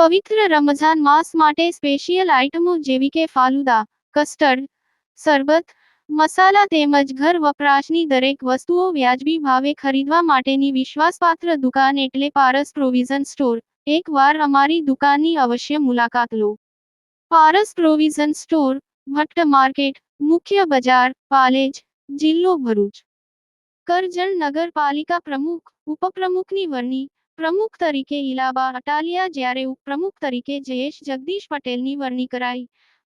પવિત્ર રમઝાન માસ માટે સ્પેશિયલ આઇટમો જેવી કે ફાલુદા, કસ્ટર્ડ, શરબત, મસાલા તેમજ ઘર વપરાશની દરેક વસ્તુઓ વ્યાજબી ભાવે ખરીદવા માટેની વિશ્વાસપાત્ર દુકાન એટલે પારસ પ્રોવિઝન સ્ટોર। એકવાર અમારી દુકાનની અવશ્ય મુલાકાત લો। પારસ પ્રોવિઝન સ્ટોર, ભટ્ટ માર્કેટ, મુખ્ય બજાર, પાલેજ, જિલ્લો ભરૂચ। કરજણ નગરપાલિકા પ્રમુખ, ઉપપ્રમુખની વરણી। પ્રમુખ તરીકે ઇલાબા અટાલિયા જ્યારે ઉપપ્રમુખ તરીકે જયેશ જગદીશ પટેલની વરણી કરાઈ।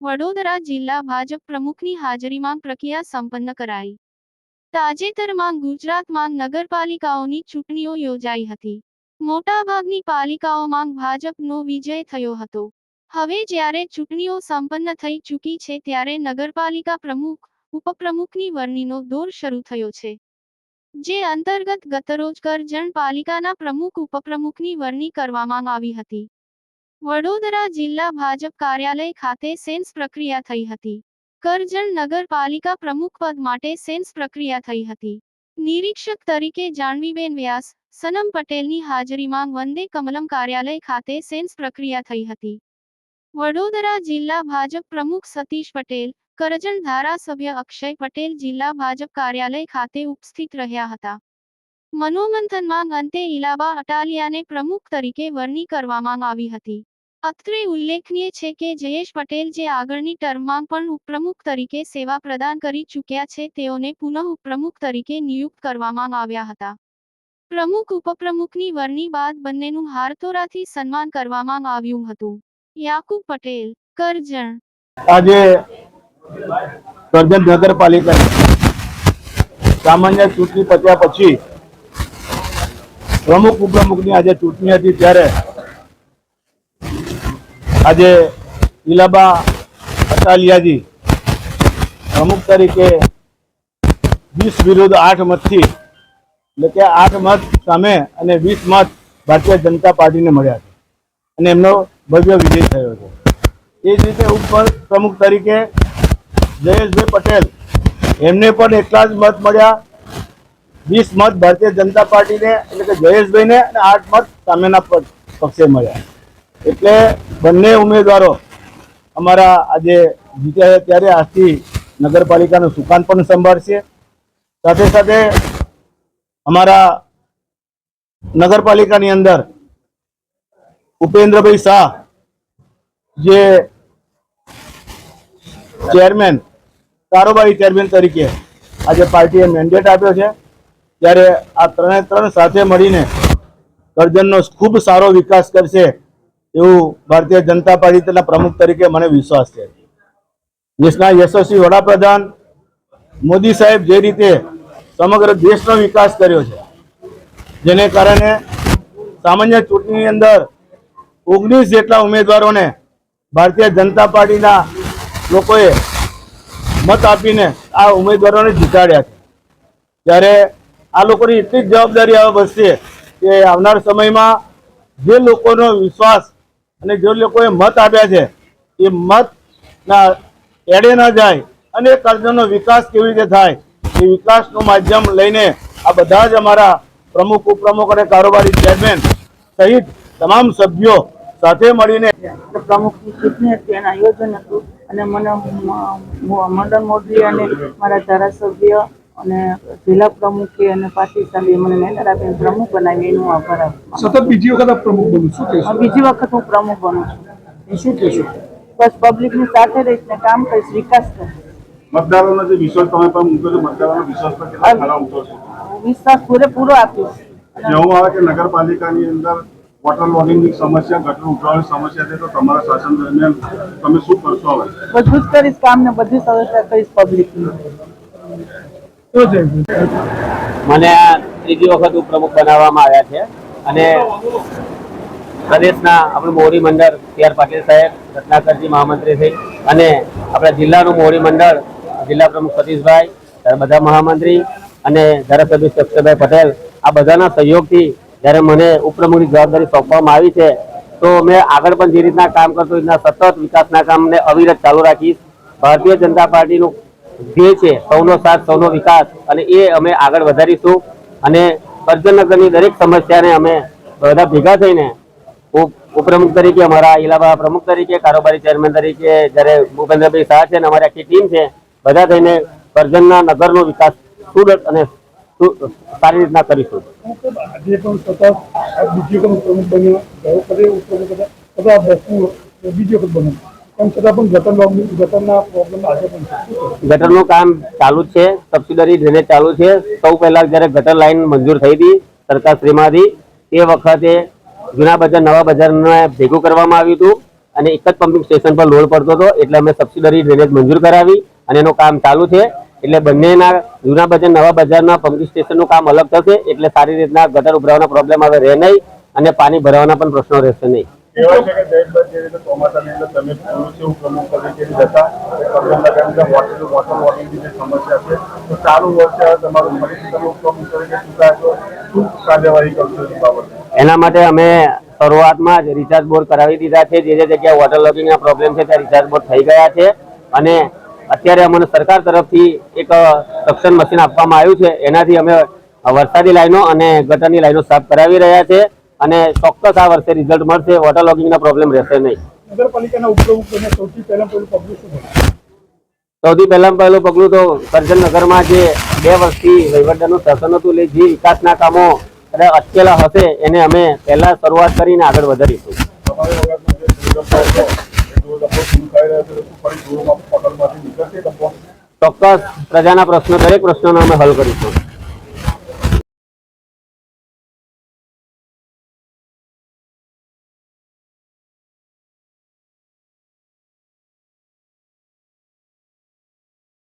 વડોદરા જિલ્લા ભાજપ પ્રમુખની હાજરીમાં પ્રક્રિયા સંપન્ન કરાઈ। તાજેતરમાં ગુજરાતમાં નગરપાલિકાઓની ચૂંટણીઓ યોજાઈ હતી। મોટાભાગની પાલિકાઓમાં ભાજપનો વિજય થયો હતો। હવે જ્યારે ચૂંટણીઓ સંપન્ન થઈ ચૂકી છે ત્યારે નગરપાલિકા પ્રમુખ, ઉપપ્રમુખની વરણીનો દોર શરૂ થયો છે। જે અંતર્ગત ગતરોજ કરજણ પાલિકાના પ્રમુખ ઉપપ્રમુખની વરણી કરવામાં આવી હતી। વડોદરા જિલ્લા ભાજપ કાર્યાલય ખાતે સેન્સ પ્રક્રિયા થઈ હતી। કરજણ નગરપાલિકા પ્રમુખ પદ માટે સેન્સ પ્રક્રિયા થઈ હતી। નિરીક્ષક તરીકે જાનવીબેન વ્યાસ, સનમ પટેલની હાજરીમાં વંદે કમલમ કાર્યાલય ખાતે સેન્સ પ્રક્રિયા થઈ હતી। વડોદરા જિલ્લા ભાજપ પ્રમુખ સતીશ પટેલ, કરજણ ધારાસભ્ય અક્ષય પટેલ જિલ્લા ભાજપ કાર્યાલય ખાતે ઉપસ્થિત રહ્યા હતા। મનોમંથનમાં અંતે ઇલાબા અટાલિયાને પ્રમુખ તરીકે વરણી કરવામાં આવી હતી। અત્રે ઉલ્લેખનીય છે કે જયેશ પટેલ જે આગળની ટર્મમાં પણ ઉપપ્રમુખ તરીકે સેવા પ્રદાન કરી ચૂક્યા છે તેઓને પુનઃ ઉપપ્રમુખ તરીકે નિયુક્ત કરવામાં આવ્યા હતા। પ્રમુખ ઉપપ્રમુખની વરણી બાદ બંનેનું હારતોરાથી સન્માન કરવામાં આવ્યું હતું। યાકુબ પટેલ, કરજણ। આજે કરજણ નગરપાલિકા સામાન્ય ચૂંટણી પત્યા પછી પ્રમુખ ઉપપ્રમુખની આજે ચૂંટણી હતી ત્યારે આજે ઇલાબા અટાલિયાજી પ્રમુખ તરીકે 20 વિરુદ્ધ 8 મતથી એટલે કે 8 મત સામે અને 20 મત ભારતીય જનતા પાર્ટીને મળ્યા છે અને એમનો ભવ્ય વિજય થયો છે। એ જ રીતે ઉપપ્રમુખ તરીકે જયેશભાઈ પટેલ એમને પણ એટલા જ મત મળ્યા। 20 મત ભારતીય જનતા પાર્ટીને એટલે કે જયેશભાઈને અને 8 મત સામેના પક્ષે મળ્યા। એટલે બંને ઉમેદવારો અમારા આજે જીત્યા ત્યારે આજથી નગરપાલિકાનું સુકાન પણ સંભાળશે। સાથે સાથે અમારા નગરપાલિકાની અંદર ઉપેન્દ્રભાઈ શાહ જે ચેરમેન, કારોબારી ચેરમેન તરીકે આજે પાર્ટીએ મેન્ડેટ આપ્યો છે ત્યારે આ ત્રણે સાથે મળીને કરજણનો ખૂબ સારો વિકાસ કરશે એવું ભારતીય જનતા પાર્ટીના પ્રમુખ તરીકે મને વિશ્વાસ છે। દેશના યશસ્વી વડાપ્રધાન મોદી સાહેબ જે રીતે સમગ્ર દેશનો વિકાસ કર્યો છે જેને કારણે સામાન્ય ચૂંટણીની અંદર 19 જેટલા ઉમેદવારોને ભારતીય જનતા પાર્ટીના લોકોએ મત આપીને આ ઉમેદવારોને જીતાડ્યા છે। ત્યારે આ લોકોની એટલી જ જવાબદારી હવે બનશે કે આવનાર સમયમાં જે લોકોનો વિશ્વાસ અને જે લોકોએ મત આપ્યા છે એ મતના એડે ન જાય અને કરજણનો વિકાસ કેવી રીતે થાય એ વિકાસનું માધ્યમ લઈને આ બધા જ અમારા પ્રમુખ, ઉપપ્રમુખ અને કારોબારી ચેરમેન સહિત તમામ સભ્યો સાથે મળીને પ્રમુખની ચૂંટણી હતી એના આયોજન હતું અને મને મંડળ મોદી અને મારા ધારાસભ્ય અને જિલ્લા પ્રમુખે અને પાર્ટી સાહેબે મને મેન્ડેટ આપીને પ્રમુખ બનાવી એનું આભાર આપું। સતત બીજી વખત પ્રમુખ બનું શું કહેશો? બીજી વખત હું પ્રમુખ બનું છું। શું કહેશો? બસ પબ્લિકની સાથે રહીને કામ કરીશ, વિકાસ કરીશ। મતદારોનો જે વિશ્વાસ તમે પણ મૂક્યો છો, મતદારોનો વિશ્વાસ પર કેટલા ખરા ઉતરશો? વિશ્વાસ પૂરેપૂરો આપીશ। કહેવામાં આવે કે નગરપાલિકાની અંદર વોટર લોગિંગની સમસ્યા, ગટર ઉઠાવવાની સમસ્યા છે તો તમારા શાસન દરમિયાન તમે શું કરશો? હવે બધું જ કરીશ કામ ને બધી સમસ્યા કરીશ પબ્લિકની। મને આ ત્રીજી વખત ઉપપ્રમુખ બનાવવામાં આવ્યા છે અને પ્રદેશના આપણું મોવડી મંડળ CR પાટીલ સાહેબ, રત્નાકરજી મહામંત્રી શ્રી અને આપણા જિલ્લાનું મોવડી મંડળ જિલ્લા પ્રમુખ સતીશભાઈ, બધા મહામંત્રી અને ધારાસભ્ય અક્ષયભાઈ પટેલ આ બધાના સહયોગથી જ્યારે મને ઉપપ્રમુખની જવાબદારી સોંપવામાં આવી છે તો મેં આગળ પણ જે રીતના કામ કરતો રીતના સતત વિકાસના કામને અવિરત ચાલુ રાખીશ। ભારતીય જનતા પાર્ટીનું ધ્યેય છે સૌનો સાથ, સૌનો વિકાસ અને એ અમે આગળ વધારીશું અને કરજણ નગરની દરેક સમસ્યાને અમે બધા ભેગા થઈને ઉપપ્રમુખ તરીકે, અમારા ઇલાબા પ્રમુખ તરીકે, કારોબારી ચેરમેન તરીકે જ્યારે ભૂપેન્દ્રભાઈ શાહ છે અને અમારી આખી ટીમ છે, બધા થઈને કરજણના નગરનો વિકાસ સુરત અને સારી રીતના કરીશું. આજે પણ સતત બીજી વખત પ્રમુખ બન્યો, ગયો વખતે ઉપપ્રમુખ હતા, બધા વસ્તુ બીજી વખત બન્યો, તેમ છતાં પણ ગટરના પ્રોબ્લેમ આજે પણ છે. ગટરનું કામ ચાલુ જ છે, સબસિડરી ડ્રેનેજ ચાલુ છે. સૌ પહેલા જ્યારે ગટર લાઈન મંજૂર થઈ હતી સરકારશ્રીમાંથી, તે વખતે જૂના બજાર નવા બજારને ભેગું કરવામાં આવ્યું હતું અને એક જ પમ્પિંગ સ્ટેશન પર લોડ પડતો હતો, એટલે અમે સબસિડરી ડ્રેનેજ મંજૂર કરાવી અને એનું કામ ચાલુ છે. એટલે બંનેના જૂના બજાર નવા બજારના પમ્પિંગ સ્ટેશનનું કામ અલગ થશે, એટલે સારી રીતના ગટર ઉભરાવાના પ્રોબ્લેમ હવે રહે નહીં અને પાણી ભરાવાના પણ પ્રશ્નો રહેશે નહીં. કહેવાય છે કે જયેશભાઈ જે રીતે ચોમાસાની અંદર તમે પ્રમુખ તરીકે જતા કરજણ વોટર વોટિંગની જે સમસ્યા છે, તો ચાલુ વર્ષે તમારું ફરીથી તમે ઉપપ્રમુખ તરીકે ચૂંટાયા છો, શું કાર્યવાહી કરશો એ બાબતે? એના માટે અમે શરૂઆતમાં જ રિચાર્જ બોર્ડ કરાવી દીધા છે. જે જગ્યાએ વોટર લોગિંગના પ્રોબ્લેમ છે ત્યાં રિચાર્જ બોર્ડ થઈ ગયા છે અને અત્યારે અમને સરકાર તરફથી એક સક્શન મશીન આપવામાં આવ્યું છે. એનાથી અમે વરસાદી લાઈનો અને ગટરની લાઈનો સાફ કરાવી રહ્યા છે અને ચોક્કસ આ વર્ષે રિઝલ્ટ મળશે. વોટર લોગિંગના પ્રોબ્લેમ રહેશે નહીં. નગરપાલિકાના ઉપપ્રમુખ બને સૌથી પહેલું પગલું શું બને? સૌથી પહેલું પગલું તો કરજણ નગરમાં જે 2 વર્ષથી વહીવટદારનું શાસન હતું, એટલે જે વિકાસના કામો અટકેલા હશે એને અમે પહેલા શરૂઆત કરીને આગળ વધારીશું. તમારી વખતનો જે ચોક્કસ પ્રજાના પ્રશ્નો, દરેક પ્રશ્નોનો અમે હલ કરીશું.